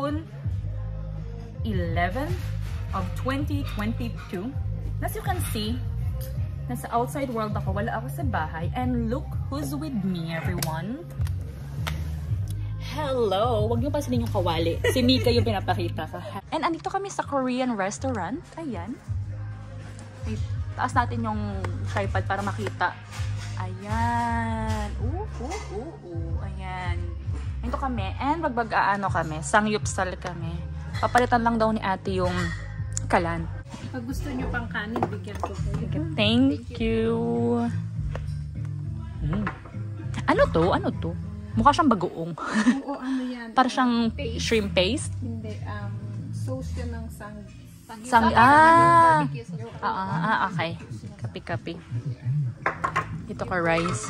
June 11 of 2022. As you can see, nasa outside world ako, wala ako sa bahay. And look who's with me, everyone. Hello! Huwag niyo pansinin yung kawali. Si Mika yung pinapakita ko. And andito kami sa Korean restaurant. Ayan. Taas natin yung tripod para makita. Ayan. Ayan. Ito kami. And magbag-aano kami. Sangyupsal kami. Papalitan lang daw ni ate yung kalan. Pag gusto nyo pang kanin, bigyan ko kayo. Thank you. Ano to? Ano to? Mukha siyang bagoong. Oo, ano yan? Para siyang shrimp paste? Hindi, sauce yun ng Okay. Kapi-kapi. Ito ka rice.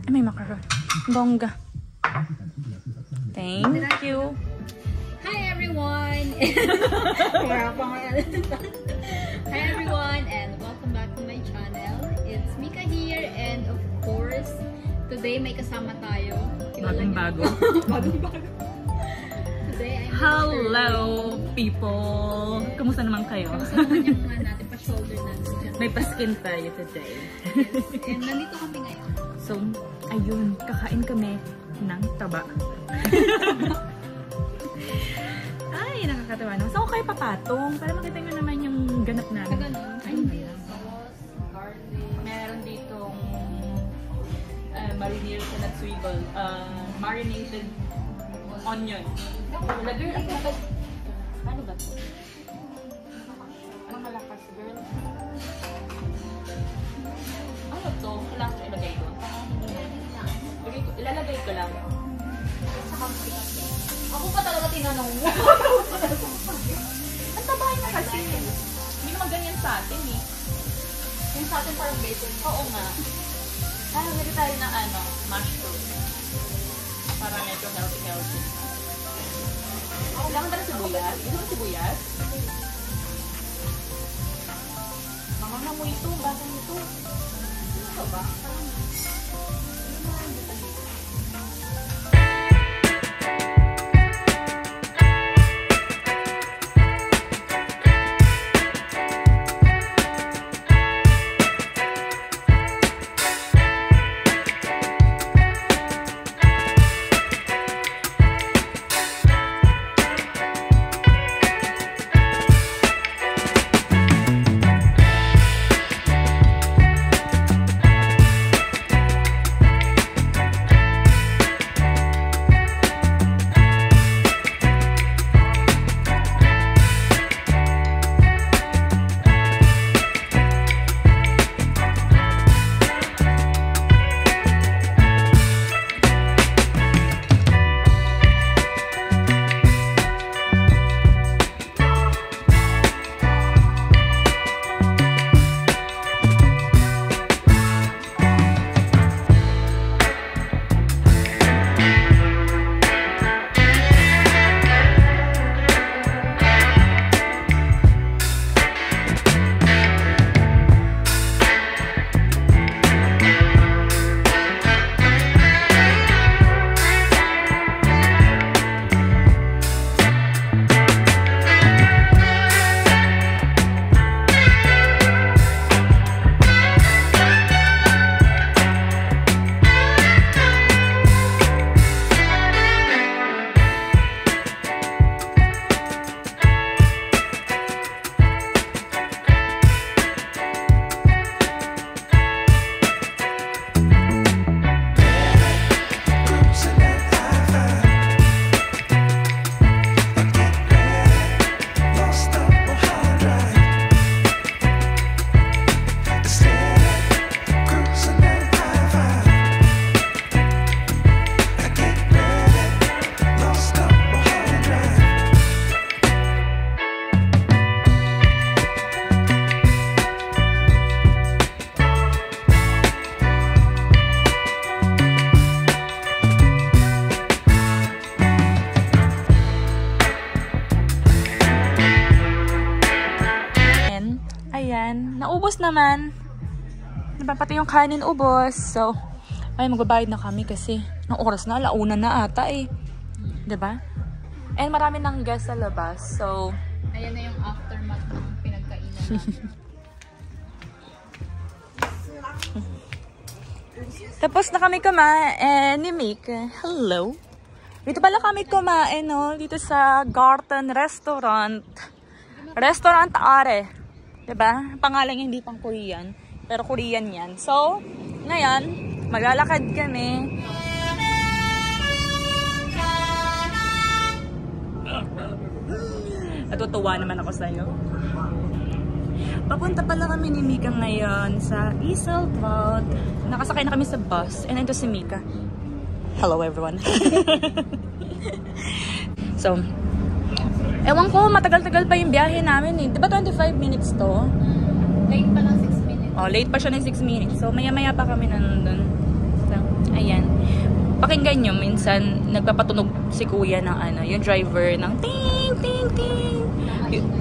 Ay, may macaron. Bongga. Thank you. Hi everyone! Hi everyone and welcome back to my channel. It's Mika here and of course, today may kasama tayo. Bagong-bago. Bagong-bago. Today I'm Hello people! Kumusta naman kayo? Kamusta naman yung mga natin pa-shoulder natin? May pa-skin tayo today. And nandito kami ngayon. So, ayun, kakain kami ng taba. Ay, nakakatawa naman. So, kayo papatong para makita nyo naman yung ganap namin. Ganun. Ay, hindi. Sauce, garlic. Meron ditong marinated na swivel. Marinated onion. Girl, ano ba ito? Anong malakas, girl? Ano to? Kailangan ko ilagay doon. Ilalagay ko lang. Ako pa talaga tinanong mo. Ang tabahay na kasi. Hindi naman ganyan sa atin eh. Yung sa atin parang bacon. Oo nga. Nalagay tayo na mushroom. Para medyo healthy. Kailangan ba na sibuyas? Ito ba sibuyas? Mga mo ito. Baka ito. Ano ba? Naubos naman. Pati yung kanin ubos. So, ay magbabayad na kami kasi ng oras na, 1:00 na ata eh. Diba? And marami ng guests sa labas. So, Ayan na yung aftermath ng pinagkainan namin. tapos na kami kumain ni Mika. Hello. Dito pala kami kumain, no? Dito sa Garden Restaurant. Restaurant Are. Diba? Pangalan niya hindi pang Korean. Pero Korean yan. So, ngayon, maglalakad kami. Natutuwa naman ako sa'yo. Papunta pala kami ni Mika ngayon sa Iseltwald. Nakasakay na kami sa bus. And ito si Mika. Hello everyone. So, ewan ko, matagal-tagal pa yung biyahe namin eh. Diba 25 minutes to? Late pa lang 6 minutes. Oh, late pa siya ng 6 minutes. So, maya-maya pa kami nandun. So, ayan. Pakinggan nyo, minsan nagpapatunog si kuya ng ano, yung driver ng ting, ting, ting.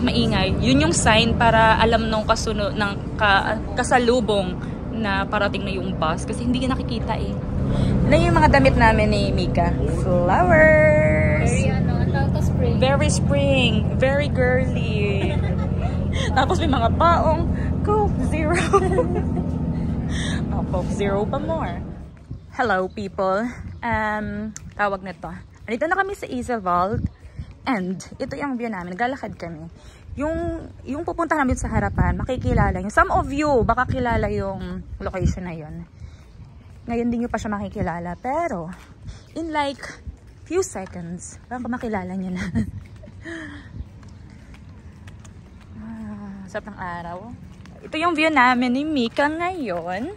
Maingay. Yun yung sign para alam nung kasunod, ng kasalubong na parating na yung bus. Kasi hindi ka nakikita eh. Ano yung mga damit namin ni Mika? Flowers! Very ang tawag ko spring. Very spring. Very girly. Tapos may mga paong Coke Zero. Oh, Coke Zero pa more. Hello people. Tawag na to. Andito na kami sa Iseltwald. And ito yung view namin. Naglalakad kami. Yung pupunta namin sa harapan, makikilala nyo. Some of you, baka kilala yung location na yun. Ngayon din nyo pa siya makikilala. Pero, in like few seconds, baka makilala nyo na. Sarap ng araw. Ito yung view namin ni Mika ngayon.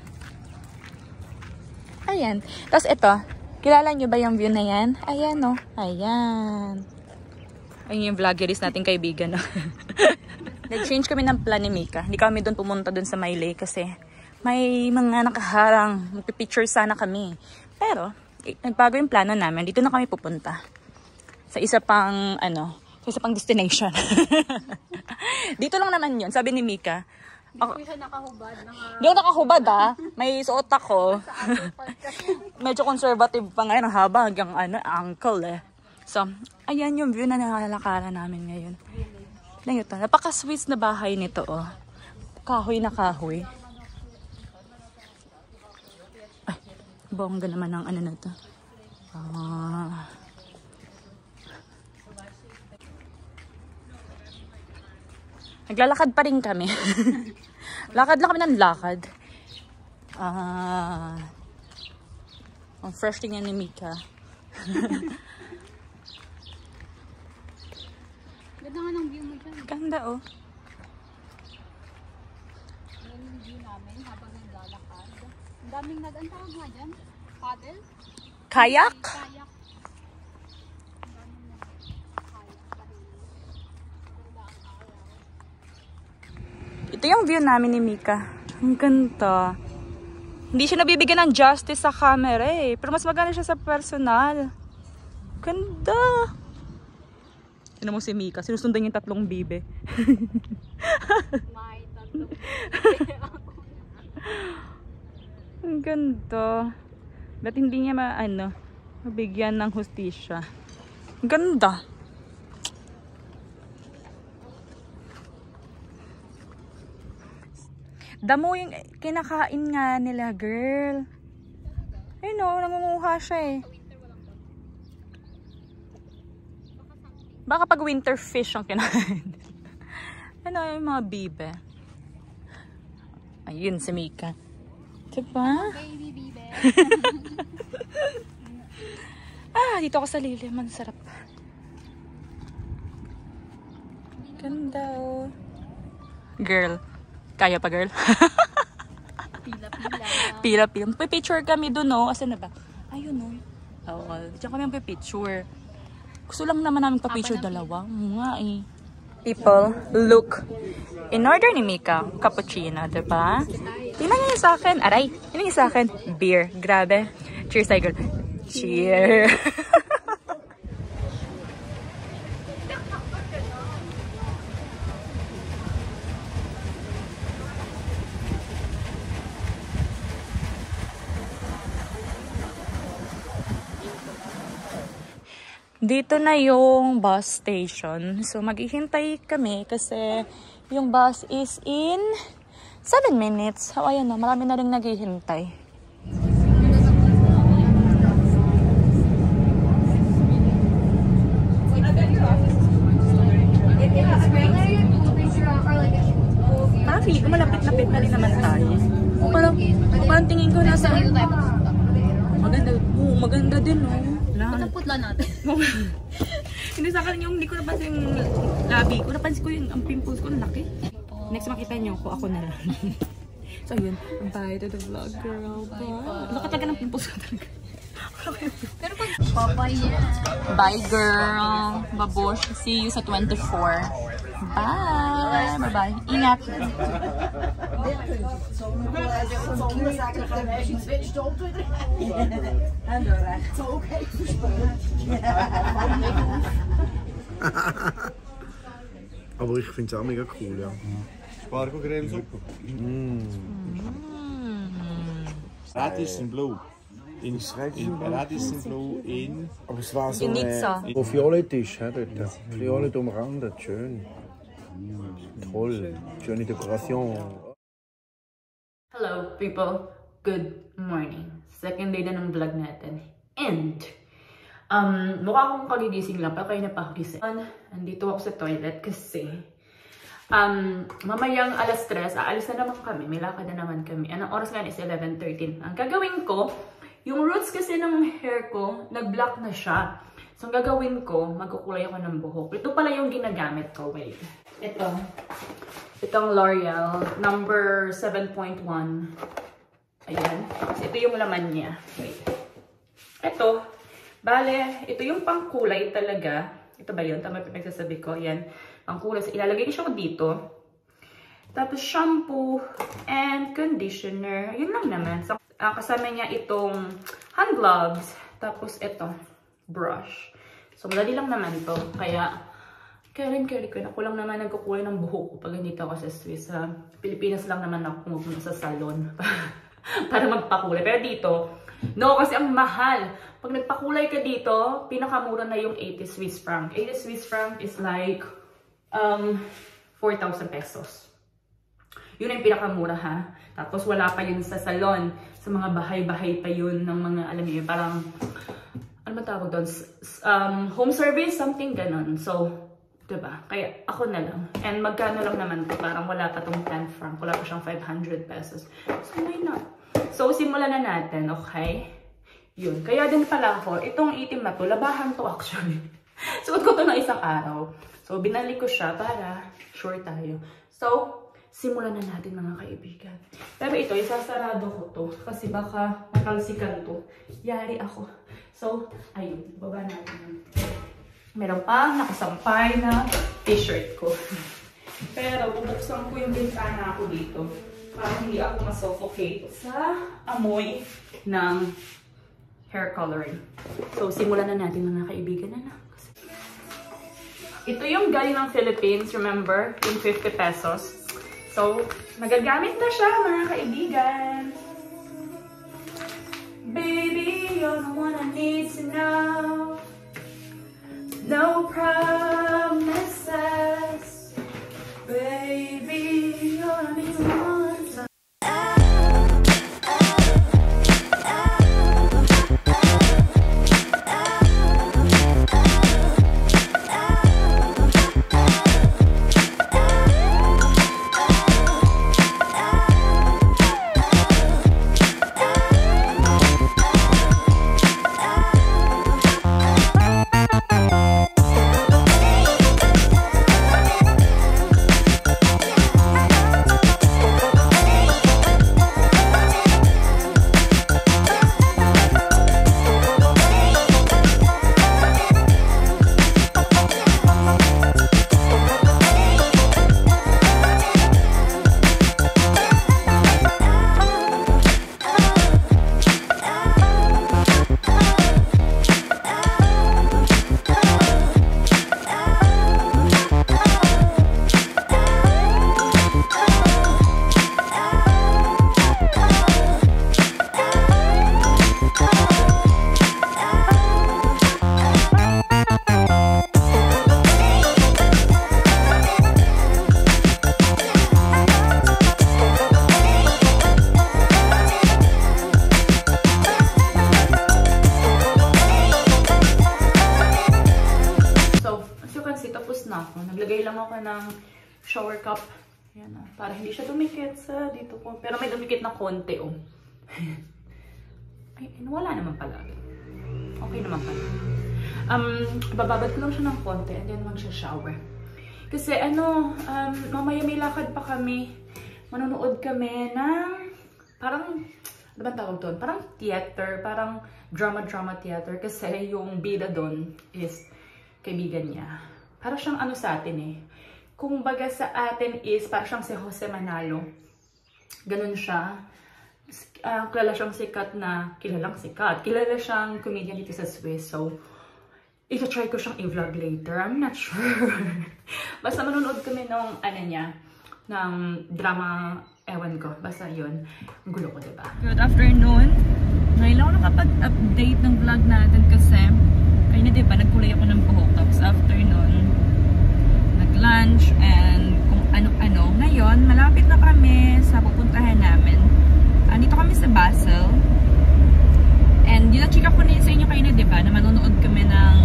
Ayan. Tapos ito, kilala nyo ba yung view na yan? Ayan o. Ayan. Ayun yung vloggerist nating kaibigan. No? Nag-change kami ng plan ni Mika. Hindi kami doon pumunta doon sa Maylay kasi may mga nakaharang. Magpipicture sana kami. Pero, nagbago yung plano namin. Dito na kami pupunta. Sa isa pang, sa isa pang destination. Dito lang naman yun. Sabi ni Mika. Hindi siya nakahubad. Hindi ako nakahubad May suot ako. Medyo conservative pa ngayon. Ang haba hanggang ankle eh. So, ayan yung view na nalalakaran namin ngayon. Ito, napaka-sweet na bahay nito oh. Kahoy na kahoy. Ay, bongga naman ng na to. Naglalakad pa rin kami. Lakad lang kami ng lakad. Ang fresh tingnan ni Mika. Ganda nga ng view mo dyan. Ganda oh. Yan yung view namin habang naglalakad. Ang daming nag-antawag nga dyan. Paddle? Kayak? Kayak. Ito yung view namin ni Mika. Ang ganda. Hindi siya nabibigyan ng justice sa camera eh. Pero mas maganda siya sa personal. Ganda. Tignan mo si Mika. Sinusundan yung 3 bibe. May tatlong. Ang ganda. Ba't hindi niya mabigyan ng hustisya? Ang ganda. Damo yung kinakain nga nila, girl. Ayun o, nangunguha siya eh. Baka pag winter fish ang kinain. Ano yung mga bibe. Ayun si Mika. Diba? Baby bibe. Dito ako sa lilim. Ang sarap. Ganda oh. Girl. Kaya pa, girl? Pila-pila. Pila-pila. Magpipicture kami dun, no? Asan na ba? Ayun, no? Oo. Diyan kami magpipicture. Gusto lang naman namin pa-picture dalawa. Nga, eh. People, look. In order ni Mika, cappuccino, diba? Tingnan niyo sa akin. Aray, tingnan niyo sa akin. Beer. Grabe. Cheers, tayo, girl. Cheers. Dito na yung bus station. So, maghihintay kami kasi yung bus is in 7 minutes. So, ayan na. Marami na rin naghihintay. Parang feeling ko malapit-lapit na rin naman tayo. Parang tingin ko nasa... Maganda. Maganda din, no? Putla natin. Hindi sa akin yung hindi ko napansin yung labi ko. Napansin ko yung ang pimples ko. Ang laki. Next makita nyo ko, ako na lang. So yun. Bye to the vlog, girl. Bye. Laka talaga ng pimples ko talaga. Pero pag papay yan. Bye, girl. Babush. See you sa 24. Bye. Bye-bye. Ingat. Aber ich finde es auch mega cool, ja. Spargelcreme super. Radish in Blue. Radish in Blue in... Aber es war so In Nizza. wo violett ist, he, dort. Violett umrandet, schön. Toll. Schöne Dekoration. Hello, people. Good morning. Second day na ng vlog natin. And, mukha akong kagigising lang, pero kayo na pa ako gising. Nandito ako sa toilet kasi, mamayang alas 3, aalis na naman kami. May lakad na naman kami. Anong oras nga is 11:13. Ang gagawin ko, yung roots kasi ng hair ko, nag-block na siya. So, ang gagawin ko, magkukulay ako ng buhok. Ito pala yung ginagamit ko. Wait. Itong L'Oreal, number 7.1. Ayan. So, ito yung laman niya. Wait. Ito. Bale, ito yung pangkulay talaga. Ito ba yun? Tama yung pinagsasabi ko. Ayan. Pangkulay. So, ilalagay ko siya dito. Tapos, shampoo and conditioner. Yun lang naman. So, kasama niya itong hand gloves. Tapos, ito. Brush. So, madali lang naman to. Kaya rin ko. Ako lang naman nagkukulay ng buhok ko pag nandito ako sa Swiss. Sa Pilipinas lang naman ako pumupunta sa salon. Para magpakulay. Pero dito, no, kasi ang mahal. Pag nagpakulay ka dito, pinakamura na yung 80 Swiss franc. 80 Swiss franc is like 4,000 pesos. Yun yung pinakamura, ha? Tapos wala pa yun sa salon. Sa mga bahay-bahay pa yun ng mga, alam niyo, parang, ano ba tawag doon? Home service, something ganon. So, diba? Kaya ako na lang. And magkano lang naman to? Parang wala pa tong 10 franc. Wala pa siyang 500 pesos. So, why not? So, simulan na natin, okay? Yun. Kaya din pala ako, itong itim na to, labahan to actually. Suot ko to ng isang araw. So, binalik ko siya para sure tayo. So, simulan na natin mga kaibigan. Pero ito, isasarado ko to. Kasi baka makalsikan to. Yari ako. So, ayun. Baba natin. Meron pa nakasampay na t-shirt ko. Pero bubuksan ko yung bintana ko dito para hindi ako masuffocate sa amoy ng hair coloring. So, simulan na natin mga kaibigan na. Ito yung galing ng Philippines, remember? Yung 50 pesos. So, magagamit na siya mga kaibigan. Baby, you're the one I need to know. No promises, baby, you're the one. shower cup. Yan para hindi siya dumikit sa dito ko. Pero may dumikit na konti, oh. Ay, wala naman pala. Okay naman pala. Bababad ko lang siya ng konti and then magsha-shower. Kasi mamaya may lakad pa kami. Manonood kami ng parang, ano ba tawag doon? Parang theater, parang drama theater. Kasi yung bida doon is kaibigan niya. Para siyang ano sa atin eh. Kung baga sa atin is parang siyang si Jose Manalo. Ganun siya. Kilala siyang sikat na, kilala siyang comedian dito sa Swiss. So, ita-try ko siyang i-vlog later. I'm not sure. Basta manonood kami ng, ng drama, ewan ko. Basta yun. Ang gulo ko, diba? Good afternoon. Ngayon lang ako nakapag-update ng vlog natin kasi, kaya na diba, nagkulay ako ng buhok. Tapos after nun, nag-lunch and kung ano-ano. Ngayon, malapit na kami sa pupuntahan namin. Dito kami sa Basel. And yun na-check ako na sa inyo kayo na, diba? Na manonood kami ng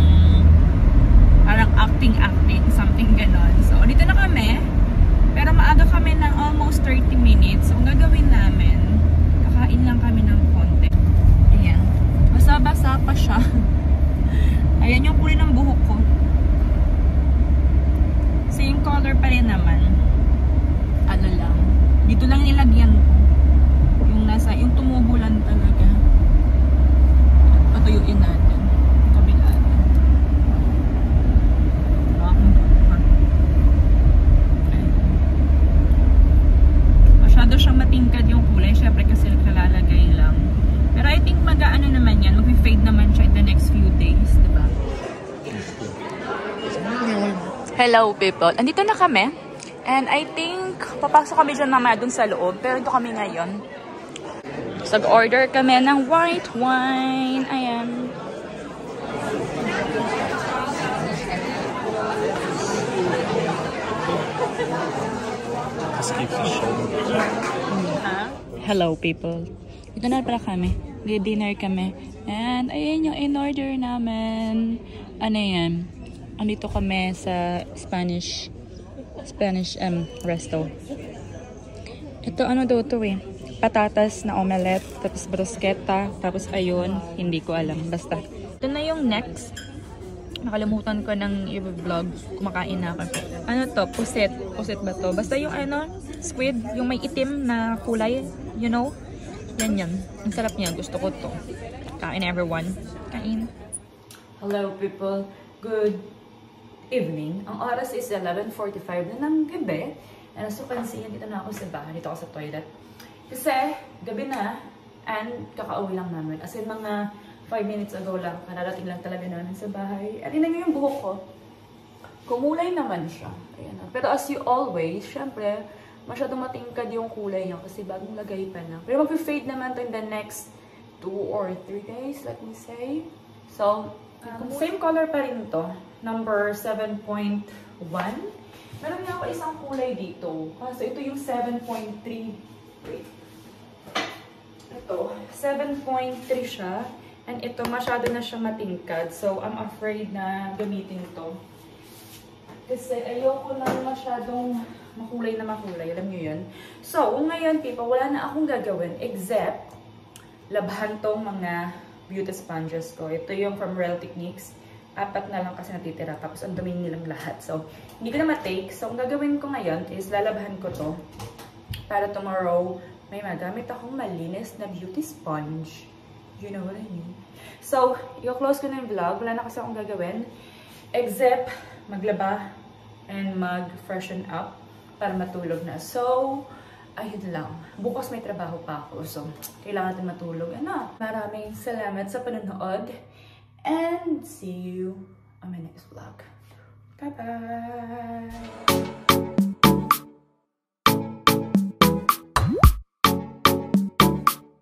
parang acting, something ganon. So, dito na kami. Pero maaga kami ng almost 30 minutes. So, ang gagawin namin, kakain lang kami ng konti. Ayan. Basa-basa pa siya. Ayan yung kulay ng buhok ko. Same color pa rin naman. Ano lang. Dito lang nilagyan ko. Yung tumubo lang talaga. Patuyuin natin. Kabila. Masyado siyang matingkad yung kulay. Syempre kasi nagkalalagay lang. Pero I think mag-ano naman yan. Mag-fade naman siya in the next few days. Diba? Hello people. Andito na kami. And I think papasok kami dyan mamaya dun sa loob. Pero ito kami ngayon. Nag-order kami ng white wine. Ayan. Hello people. Dito na pala kami. Dinner kami. And ayan yung in-order namin. Ano yan? Andito kami sa Spanish resto. Ito ano daw to eh. Patatas na omelette, tapos bruschetta, tapos ayun, hindi ko alam. Basta. Ito na yung next. Nakalimutan ko ng i-vlog. Kumakain na ako. Ano to? Pusit. Pusit ba to? Basta yung squid, yung may itim na kulay. You know? Yan. Ang sarap niya. Gusto ko to. Kain everyone. Kain. Hello people. Good evening. Ang oras is 11:45 na ng gabi. And as you can see, dito na ako sa bahay. Dito ako sa toilet. Kasi, gabi na, and kakauwi lang namin. As in, mga 5 minutes ago lang, kararating lang talaga namin sa bahay. At yun yung buhok ko. Kumulay naman siya. Ayan. Pero as you always, syempre, masyadong matingkad yung kulay niya kasi bagong lagay pa na. Pero mag-fade naman to in the next 2 or 3 days, let me say. So, same color pa rin to. Number 7.1. Meron nga ako isang kulay dito. So, ito yung 7.3. Wait. Ito, 7.3 siya. And ito, masyado na siya matingkad. So, I'm afraid na gamitin to. Kasi ayoko na masyadong makulay na makulay. Alam nyo yun? So, ngayon, people, wala na akong gagawin except labhan tong mga beauty sponges ko. Ito yung from Real Techniques. 4 na lang kasi natitira. Tapos, ang dumi nilang lahat. So, hindi ko na ma-take. So, ang gagawin ko ngayon is lalabhan ko to. Para tomorrow, may magamit akong malinis na beauty sponge. You know what I mean? So, i-close ko na yung vlog. Wala na kasi akong gagawin. Except, maglaba and mag-freshen up para matulog na. So, ayun lang. Bukas may trabaho pa ako. So, kailangan natin matulog. Maraming salamat sa panonood. And see you on my next vlog. Bye-bye!